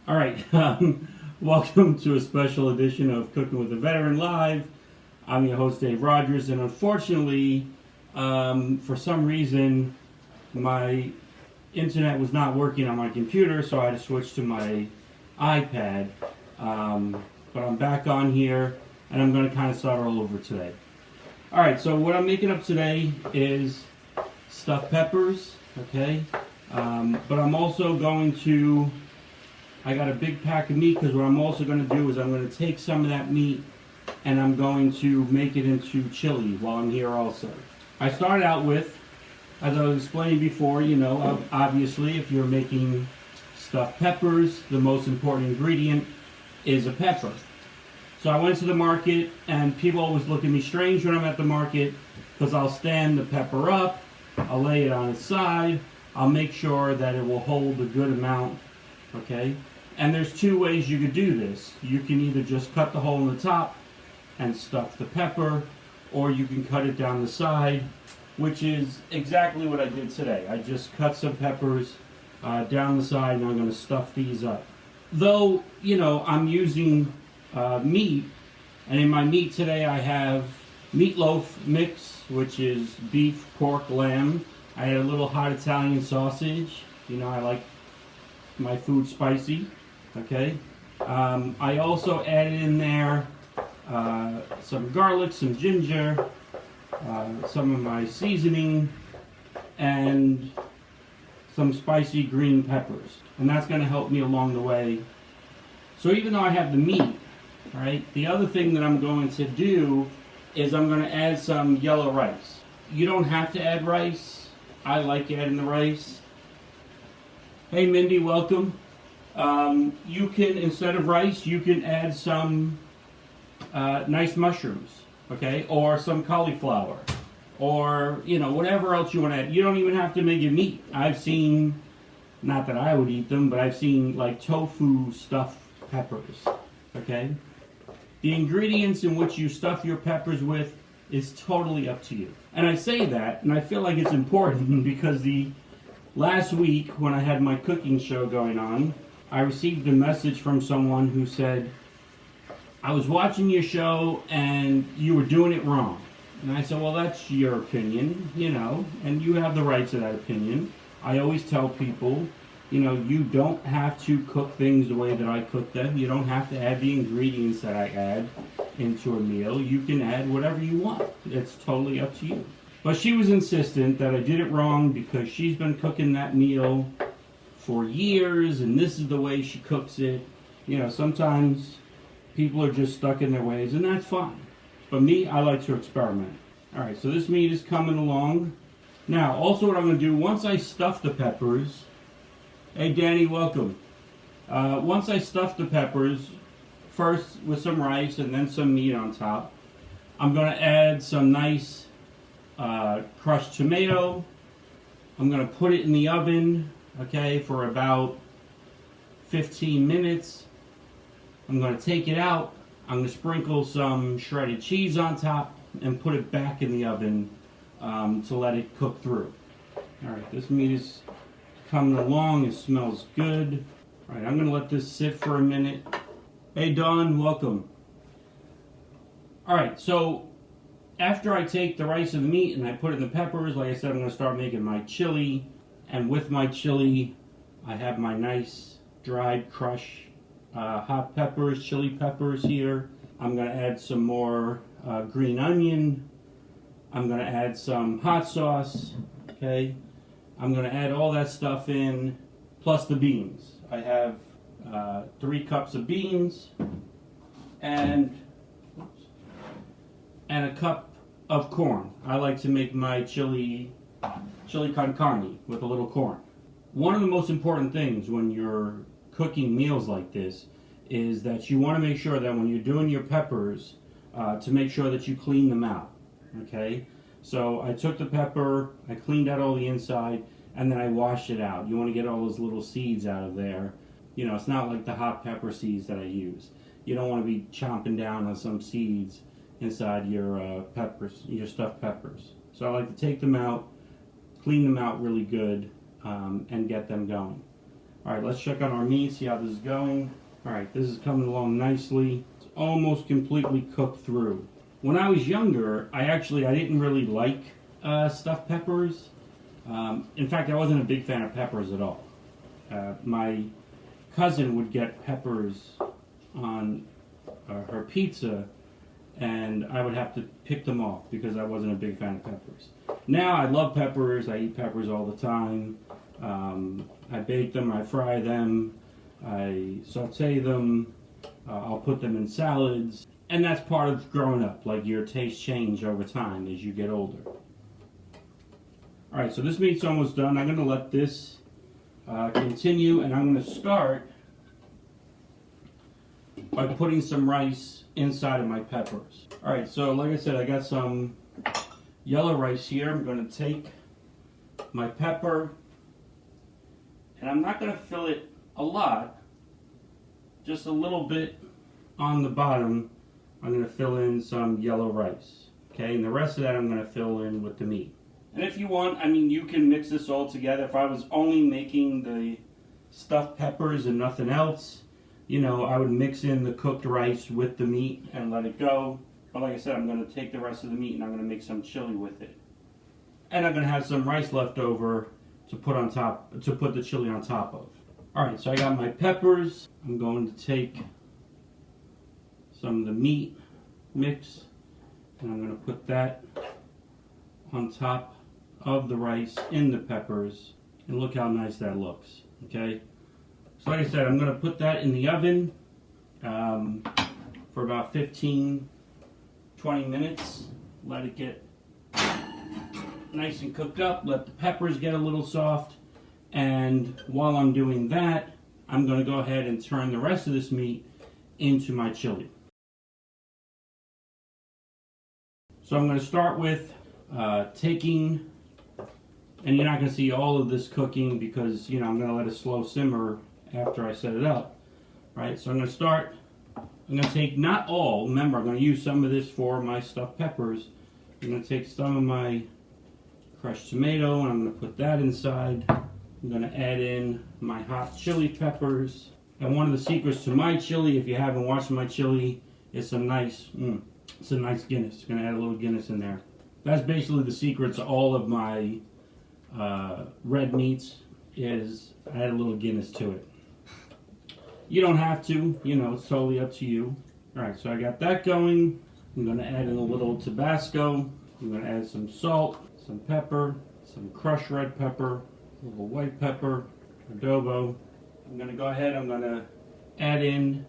All right, welcome to a special edition of Cooking with a Veteran Live. I'm your host, Dave Rogers, and unfortunately, for some reason, my internet was not working on my computer, so I had to switch to my iPad. But I'm back on here, and I'm going to kind of start all over today. All right, so what I'm making up today is stuffed peppers, okay? But I'm also going to, I got a big pack of meat, because what I'm also going to do is I'm going to take some of that meat and I'm going to make it into chili while I'm here also. I started out with, as I was explaining before, you know, obviously if you're making stuffed peppers, the most important ingredient is a pepper. So I went to the market, and people always look at me strange when I'm at the market, because I'll stand the pepper up, I'll lay it on its side, I'll make sure that it will hold a good amount, okay? And there's two ways you could do this. You can either just cut the hole in the top and stuff the pepper, or you can cut it down the side, which is exactly what I did today. I just cut some peppers down the side, and I'm going to stuff these up. Though, you know, I'm using meat, and in my meat today I have meatloaf mix, which is beef, pork, lamb. I had a little hot Italian sausage. You know, I like my food spicy, okay? I also added in there some garlic, some ginger, some of my seasoning, and some spicy green peppers. And that's going to help me along the way. So even though I have the meat, right, the other thing that I'm going to do is I'm going to add some yellow rice. You don't have to add rice. I like adding the rice. Hey Mindy, welcome. You can, instead of rice, you can add some nice mushrooms, okay, or some cauliflower, or, you know, whatever else you want to add. You don't even have to make it meat. I've seen, not that I would eat them, but I've seen like tofu stuffed peppers, okay? The ingredients in which you stuff your peppers with is totally up to you. And I say that, and I feel like it's important because last week when I had my cooking show going on, I received a message from someone who said, I was watching your show and you were doing it wrong. And I said, well, that's your opinion, you know, and you have the right to that opinion. I always tell people, you know, you don't have to cook things the way that I cook them. You don't have to add the ingredients that I add into a meal. You can add whatever you want. It's totally up to you. But she was insistent that I did it wrong because she's been cooking that meal for years, and this is the way she cooks it. You know, sometimes people are just stuck in their ways, and that's fine. But me, I like to experiment. All right, so this meat is coming along. Now, also what I'm going to do, once I stuff the peppers, hey Danny, welcome. Once I stuff the peppers, first with some rice and then some meat on top, I'm going to add some nice crushed tomato. I'm going to put it in the oven, okay, for about 15 minutes. I'm going to take it out. I'm going to sprinkle some shredded cheese on top and put it back in the oven to let it cook through. All right, this meat is coming along. It smells good. All right, I'm going to let this sit for a minute. Hey, Dawn, welcome. All right, so after I take the rice and the meat and I put it in the peppers, like I said, I'm going to start making my chili. And with my chili, I have my nice dried crushed hot peppers, chili peppers here. I'm going to add some more green onion. I'm going to add some hot sauce, okay? I'm going to add all that stuff in, plus the beans. I have 3 cups of beans and a cup of corn. I like to make my chili con carne with a little corn. One of the most important things when you're cooking meals like this is that you want to make sure that when you're doing your peppers, to make sure that you clean them out, okay? So I took the pepper, I cleaned out all the inside, and then I washed it out. You want to get all those little seeds out of there. You know, it's not like the hot pepper seeds that I use. You don't want to be chomping down on some seeds inside your peppers, your stuffed peppers. So I like to take them out, clean them out really good, and get them going. All right, let's check on our meat, see how this is going. All right, this is coming along nicely. It's almost completely cooked through. When I was younger, I didn't really like stuffed peppers. In fact, I wasn't a big fan of peppers at all. My cousin would get peppers on her pizza, and I would have to pick them off because I wasn't a big fan of peppers. Now I love peppers. I eat peppers all the time. I bake them, I fry them, I saute them, I'll put them in salads. And that's part of growing up, like your tastes change over time as you get older. Alright, so this meat's almost done. I'm going to let this continue, and I'm going to start by putting some rice inside of my peppers. Alright, so like I said, I got some yellow rice here. I'm going to take my pepper, and I'm not going to fill it a lot, just a little bit on the bottom. I'm going to fill in some yellow rice, okay, and the rest of that I'm going to fill in with the meat. And if you want, I mean, you can mix this all together. If I was only making the stuffed peppers and nothing else, you know, I would mix in the cooked rice with the meat and let it go. But like I said, I'm going to take the rest of the meat and I'm going to make some chili with it. And I'm going to have some rice left over to put on top, to put the chili on top of. Alright, so I got my peppers. I'm going to take some of the meat mix, and I'm going to put that on top of the rice in the peppers, and look how nice that looks. Okay, so like I said, I'm going to put that in the oven for about 15-20 minutes. Let it get nice and cooked up, let the peppers get a little soft, and while I'm doing that, I'm going to go ahead and turn the rest of this meat into my chili. So I'm going to start with taking, and you're not going to see all of this cooking because, you know, I'm going to let it slow simmer after I set it up. Right, so I'm going to start, I'm going to take not all, remember I'm going to use some of this for my stuffed peppers. I'm going to take some of my crushed tomato and I'm going to put that inside. I'm going to add in my hot chili peppers. And one of the secrets to my chili, if you haven't watched my chili, is some nice, it's a nice Guinness. Going to add a little Guinness in there. That's basically the secret to all of my red meats, is I add a little Guinness to it. You don't have to, you know, it's totally up to you. Alright, so I got that going. I'm going to add in a little Tabasco. I'm going to add some salt, some pepper, some crushed red pepper, a little white pepper, adobo. I'm going to go ahead, I'm going to add in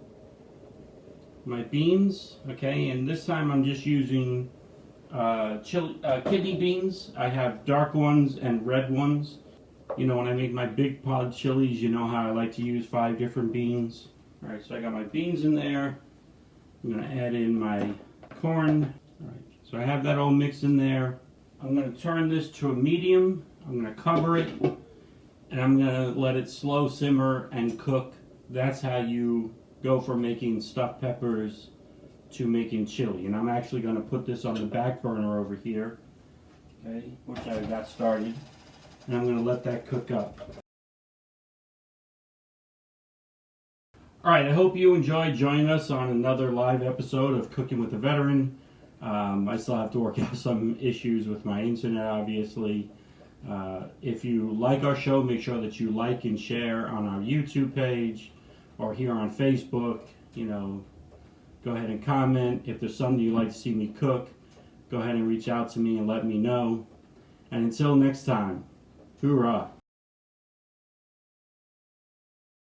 my beans, okay, and this time I'm just using kidney beans. I have dark ones and red ones. You know, when I make my big pod chilies, you know how I like to use 5 different beans. Alright, so I got my beans in there. I'm going to add in my corn. Alright, so I have that all mixed in there. I'm going to turn this to a medium. I'm going to cover it, and I'm going to let it slow simmer and cook. That's how you go from making stuffed peppers to making chili. And I'm actually going to put this on the back burner over here, okay, which I got started. And I'm going to let that cook up. Alright, I hope you enjoyed joining us on another live episode of Cooking with a Veteran. I still have to work out some issues with my internet, obviously. If you like our show, make sure that you like and share on our YouTube page or here on Facebook. You know, go ahead and comment. If there's something you'd like to see me cook, go ahead and reach out to me and let me know. And until next time, hoorah!